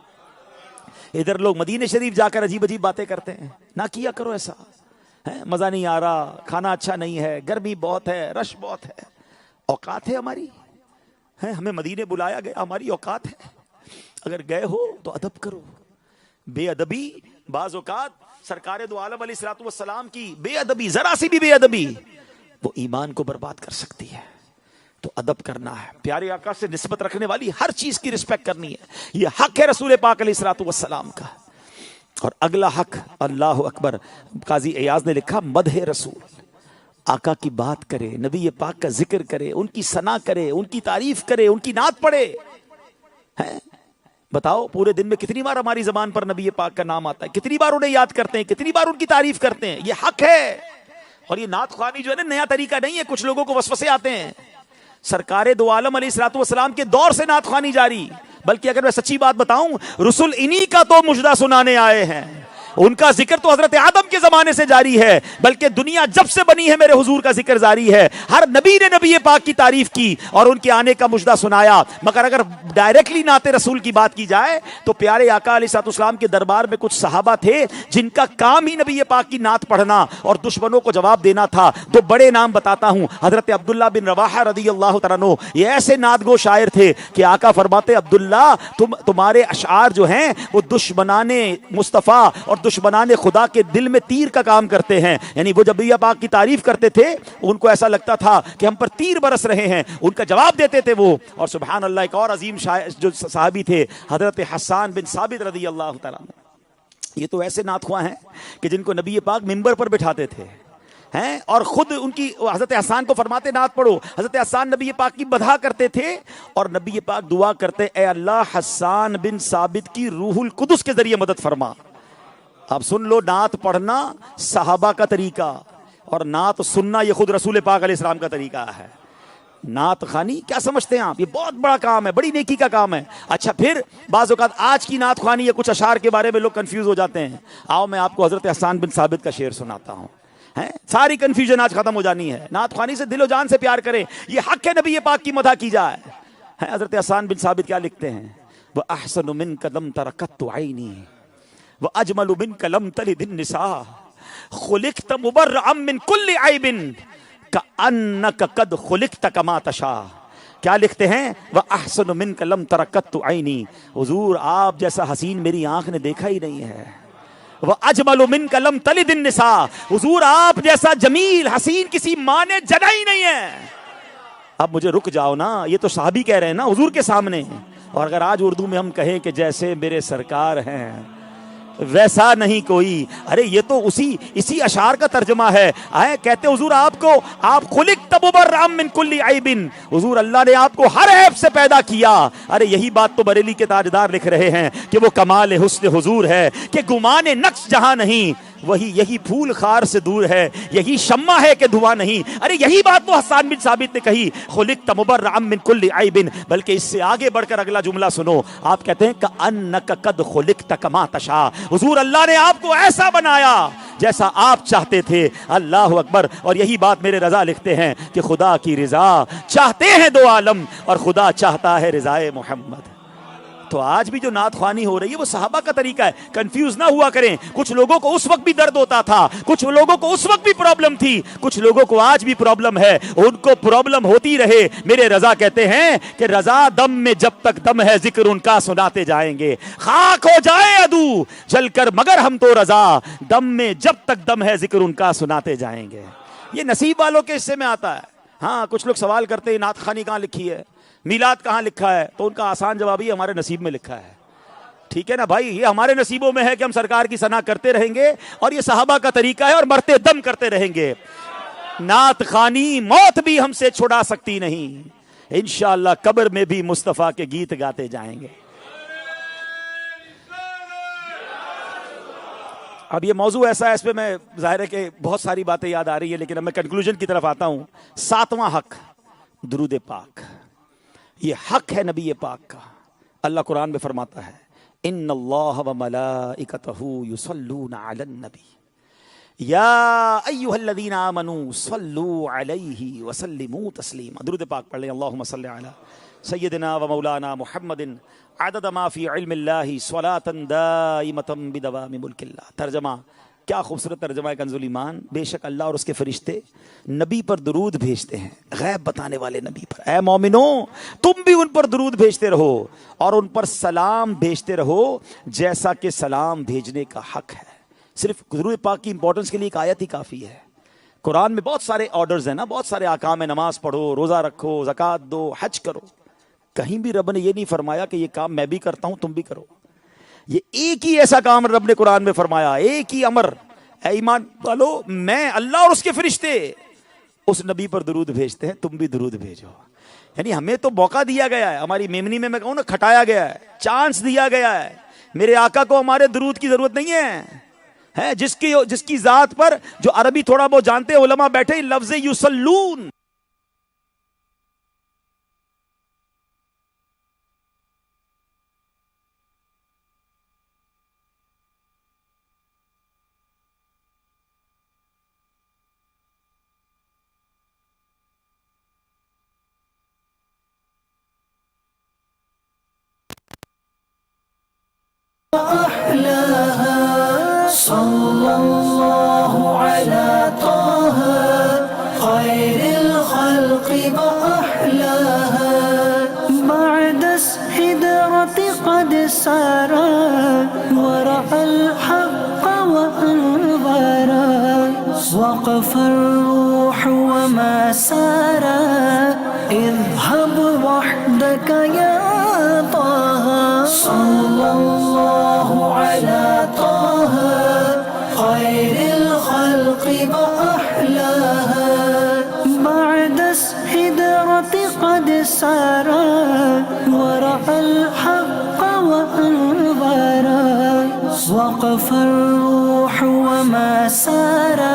ادھر لوگ مدینہ شریف جا کر عجیب عجیب باتیں کرتے ہیں، نہ کیا کرو ایسا. مزہ نہیں آ رہا، کھانا اچھا نہیں ہے، گرمی بہت ہے، رش بہت ہے. اوقات ہے ہماری، ہمیں مدینے بلایا گیا، ہماری اوقات ہے. اگر گئے ہو تو ادب کرو. بے ادبی بعض اوقات سرکار دو عالم علیہ الصلوۃ والسلام کی بے ادبی، ذرا سی بھی بے ادبی وہ ایمان کو برباد کر سکتی ہے. تو ادب کرنا ہے، پیارے آقا سے نسبت رکھنے والی ہر چیز کی رسپیکٹ کرنی ہے. یہ حق ہے رسول پاک علیہ الصلوۃ والسلام کا. اور اگلا حق، اللہ اکبر، قاضی ایاز نے لکھا مدح رسول. آقا کی بات کرے، نبی پاک کا ذکر کرے، ان کی ثنا کرے، ان کی تعریف کرے، ان کی نعت پڑھے. بتاؤ پورے دن میں کتنی بار ہماری زبان پر نبی پاک کا نام آتا ہے، کتنی بار انہیں یاد کرتے ہیں، کتنی بار ان کی تعریف کرتے ہیں. یہ حق ہے. اور یہ نعت خوانی جو ہے نا نیا طریقہ نہیں ہے. کچھ لوگوں کو وسوسے آتے ہیں. سرکار دو عالم علیہ الصلوۃ والسلام کے دور سے نعت خوانی جاری. بلکہ اگر میں سچی بات بتاؤں، رسول انہی کا تو مجدہ سنانے آئے ہیں. ان کا ذکر تو حضرت آدم کے زمانے سے جاری ہے، بلکہ دنیا جب سے بنی ہے میرے حضور کا ذکر جاری ہے۔ ہر نبی نے نبی پاک کی تعریف کی اور ان کے آنے کا مجدہ سنایا، مگر اگر ڈائریکٹلی نعت رسول کی بات کی جائے تو پیارے آقا علیہ الصلوۃ والسلام کے دربار میں کچھ صحابہ تھے جن کا کام ہی نبی پاک کی نعت پڑھنا اور دشمنوں کو جواب دینا تھا۔ دو بڑے نام بتاتا ہوں، حضرت عبداللہ بن رواحہ رضی اللہ تعالیٰ عنہ، یہ ایسے نعت گو شاعر تھے کہ آقا فرماتے عبداللہ تمہارے اشعار جو ہیں وہ دشمنان مصطفیٰ اور دشمنان خدا کے دل میں تیر کا کام کرتے ہیں، یعنی وہ جب نبی پاک کی تعریف کرتے تھے ان کو ایسا لگتا تھا کہ ہم پر تیر برس رہے ہیں، ان کا جواب دیتے تھے وہ۔ اور سبحان اللہ، ایک اور عظیم جو صحابی تھے حضرت حسان بن ثابت رضی اللہ تعالیٰ عنہ، یہ تو ایسے نعت خواہ ہیں کہ جن کو نبی پاک منبر پر بٹھاتے تھے ہیں، اور خود ان کی حضرت حسان کو فرماتے نعت پڑھو۔ حضرت حسان نبی پاک کی مدح کرتے تھے اور نبی پاک دعا کرتے اے اللہ حسان بن ثابت کی روح القدس کے ذریعے مدد فرما۔ اب سن لو، نعت پڑھنا صحابہ کا طریقہ اور نعت سننا یہ خود رسول پاک علیہ السلام کا طریقہ ہے۔ نعت خوانی کیا سمجھتے ہیں آپ؟ یہ بہت بڑا کام ہے، بڑی نیکی کا کام ہے۔ اچھا پھر بعض اوقات آج کی نعت خوانی یا کچھ اشعار کے بارے میں لوگ کنفیوز ہو جاتے ہیں۔ آؤ میں آپ کو حضرت حسان بن ثابت کا شعر سناتا ہوں، ساری کنفیوژن آج ختم ہو جانی ہے۔ نعت خوانی سے دل و جان سے پیار کریں، یہ حق ہے نبی پاک کی مدح کی جائے۔ حضرت حسان بن ثابت کیا لکھتے ہیں؟ وَأَحْسَنُ مِنْكَ لَمْ تَرَكَتُّ عَيْنِي وَأَجْمَلُ مِنْكَ لَمْ تَلِدِ النِّسَاء خُلِقْتَ مُبَرَّأً مِنْ كُلِّ عَيْبٍ كَأَنَّكَ قَدْ خُلِقْتَ كَمَا تَشَاءُ۔ کیا لکھتے ہیں؟ وَأَحْسَنُ مِنْكَ لَمْ تَرَكَتُّ عَيْنِي، حضور آپ جیسا حسین میری آنکھ نے دیکھا ہی نہیں ہے۔ وَأَجْمَلُ مِنْكَ لَمْ تَلِدِ النِّسَاء، حضور آپ جیسا جمیل حسین کسی ماں نے جنا ہی نہیں ہے۔ اب مجھے رک جاؤ نا، یہ تو صحابی کہہ رہے ہیں نا حضور کے سامنے، اور اگر آج اردو میں ہم کہیں کہ جیسے میرے سرکار ہیں ویسا نہیں کوئی، ارے یہ تو اسی اشعار کا ترجمہ ہے۔ کہتے حضور آپ کو آپ خلقت مبرأ من کل عیب، حضور اللہ نے آپ کو ہر عیب سے پیدا کیا۔ ارے یہی بات تو بریلی کے تاجدار لکھ رہے ہیں کہ وہ کمال حسن حضور ہے کہ گمان نقص جہاں نہیں، یہی پھول خار سے دور ہے، یہی شمع ہے کہ دھواں نہیں۔ ارے یہی بات تو حسان بن ثابت نے کہی، خلقت مبرأ من کل عیب۔ بلکہ اس سے آگے بڑھ کر اگلا جملہ سنو، آپ کہتے ہیں کأنک قد خلقت کما تشاء، حضور اللہ نے آپ کو ایسا بنایا جیسا آپ چاہتے تھے۔ اللہ اکبر۔ اور یہی بات میرے رضا لکھتے ہیں کہ خدا کی رضا چاہتے ہیں دو عالم اور خدا چاہتا ہے رضائے محمد۔ تو آج بھی جو نعت خوانی ہو رہی ہے وہ صحابہ کا طریقہ ہے، کنفیوز نہ ہوا کریں۔ کچھ لوگوں کو اس وقت بھی درد ہوتا تھا، کچھ لوگوں کو اس وقت بھی پرابلم تھی، کچھ لوگوں کو آج بھی پرابلم ہے، ان کو پرابلم ہوتی رہے۔ میرے رضا کہتے ہیں کہ رضا دم میں جب تک دم ہے ذکر ان کا سناتے جائیں گے، خاک ہو جائے عدو جل کر مگر ہم تو رضا، دم میں جب تک دم ہے ذکر ان کا سناتے جائیں گے۔ یہ نصیب والوں کے حصے میں آتا ہے۔ ہاں کچھ لوگ سوال کرتے ہیں نعت خوانی کہاں لکھی ہے، میلاد کہاں لکھا ہے، تو ان کا آسان جواب یہ ہمارے نصیب میں لکھا ہے۔ ٹھیک ہے نا بھائی، یہ ہمارے نصیبوں میں ہے کہ ہم سرکار کی ثنا کرتے رہیں گے اور یہ صحابہ کا طریقہ ہے اور مرتے دم کرتے رہیں گے۔ نعت خوانی موت بھی ہم سے چھڑا سکتی نہیں، انشاءاللہ قبر میں بھی مصطفیٰ کے گیت گاتے جائیں گے۔ اب یہ موضوع ایسا ہے، اس پہ میں ظاہر ہے کہ بہت ساری باتیں یاد آ رہی ہیں، لیکن اب میں کنکلوژن کی طرف آتا ہوں۔ 7واں حق درود پاک، یہ حق ہے نبی پاک کا۔ اللہ قرآن میں فرماتا ہے ان اللہ وملائکتہ یصلون علی النبی یا ایھا الذین آمنوا صلوا علیہ وسلموا تسلیما۔ درود پاک پڑھ لیں، اللہم صلی علی سیدنا و مولانا محمد عدد ما فی علم اللہ صلاۃ دائمۃ بدوام ملک اللہ۔ ترجمہ، کیا خوبصورت ترجمہ ہے کنز الایمان۔ بے شک اللہ اور اس کے فرشتے نبی پر درود بھیجتے ہیں، غیب بتانے والے نبی پر۔ اے مومنو تم بھی ان پر درود بھیجتے رہو اور ان پر سلام بھیجتے رہو جیسا کہ سلام بھیجنے کا حق ہے۔ صرف درود پاک کی امپورٹنس کے لیے ایک آیت ہی کافی ہے۔ قرآن میں بہت سارے آرڈرز ہیں نا، بہت سارے احکام ہیں، نماز پڑھو، روزہ رکھو، زکوٰۃ دو، حج کرو۔ کہیں بھی رب نے یہ نہیں فرمایا کہ یہ کام میں بھی کرتا ہوں تم بھی کرو۔ یہ ایک ہی ایسا کام رب نے قرآن میں فرمایا، ایک ہی امر، اے ایمان والو میں اللہ اور اس کے فرشتے اس نبی پر درود بھیجتے ہیں، تم بھی درود بھیجو۔ یعنی ہمیں تو موقع دیا گیا ہے، ہماری میمنی میں کہوں نا کھٹایا گیا ہے، چانس دیا گیا ہے۔ میرے آقا کو ہمارے درود کی ضرورت نہیں ہے، جس کی ذات پر جو عربی تھوڑا بہت جانتے علماء بیٹھے، لفظ یصلون الروح وما سارا اذهب وحدك يا طه صلى الله على طه خير الخلق وأحلاها بعد السدرة قد سارا ورأى الحق وأنظرا وقف الروح وما سارا.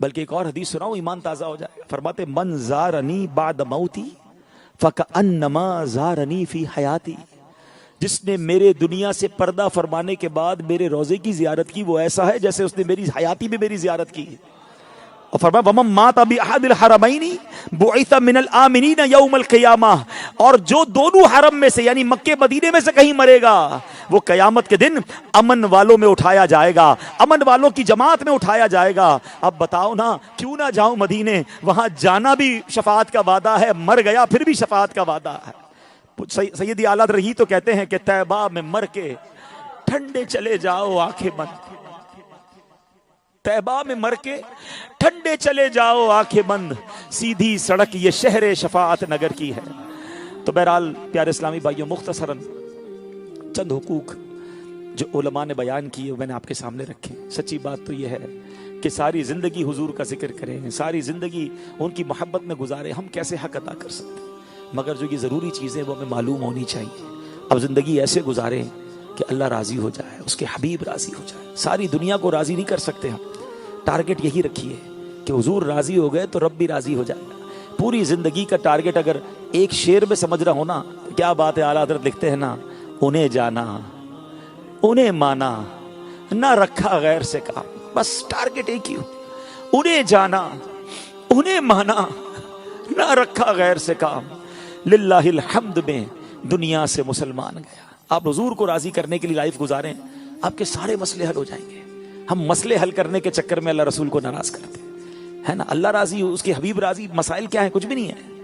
بلکہ ایک اور حدیث سناؤ ایمان تازہ ہو جائے گا. فرماتے من زارنی بعد موتی فکأنما زارنی فی حیاتی. جس نے میرے دنیا سے پردہ فرمانے کے بعد میرے روزے کی زیارت کی وہ ایسا ہے جیسے اس نے میری حیاتی میں میری زیارت کی. اور فرمایا ومن مات بأحد الحرمین بعث من الآمنین یوم القیامہ. اور جو دونوں حرم میں سے یعنی مکے مدینے میں سے کہیں مرے گا وہ قیامت کے دن امن والوں میں اٹھایا جائے گا, امن والوں کی جماعت میں اٹھایا جائے گا. اب بتاؤ نا کیوں نہ جاؤں مدینے, وہاں جانا بھی شفاعت کا وعدہ ہے, مر گیا پھر بھی شفاعت کا وعدہ ہے. سیدی اعلیٰ رہی تو کہتے ہیں کہ طیبہ میں مر کے ٹھنڈے چلے جاؤ آنکھیں بند. طیبہ میں مر کے ٹھنڈے چلے جاؤ آنکھیں بند, سیدھی سڑک یہ شہر شفاعت نگر کی ہے. تو بہرحال پیارے اسلامی بھائیوں, مختصراً چند حقوق جو علماء نے بیان کیے میں نے آپ کے سامنے رکھے. سچی بات تو یہ ہے کہ ساری زندگی حضور کا ذکر کریں, ساری زندگی ان کی محبت میں گزارے, ہم کیسے حق ادا کر سکتے ہیں؟ مگر جو یہ ضروری چیزیں وہ ہمیں معلوم ہونی چاہیے. اب زندگی ایسے گزاریں کہ اللہ راضی ہو جائے, اس کے حبیب راضی ہو جائے. ساری دنیا کو راضی نہیں کر سکتے ہم, ٹارگٹ یہی رکھیے کہ حضور راضی ہو گئے تو رب بھی راضی ہو جائے گا. پوری زندگی کا ٹارگٹ اگر ایک شعر میں سمجھ رہا ہونا, کیا بات ہے, اعلیٰ حضرت لکھتے ہیں نا, انہیں جانا انہیں مانا نہ رکھا غیر سے کام. بس ٹارگٹ ایک ہی ہو, انہیں جانا انہیں مانا نہ رکھا غیر سے کام. للہ الحمد میں دنیا سے مسلمان گیا. آپ حضور کو راضی کرنے کے لیے لائف گزاریں, آپ کے سارے مسئلے حل ہو جائیں گے. ہم مسئلے حل کرنے کے چکر میں اللہ رسول کو ناراض کرتے ہیں, ہے نا. اللہ راضی ہو, اس کے حبیب راضی, مسائل کیا ہیں؟ کچھ بھی نہیں ہے.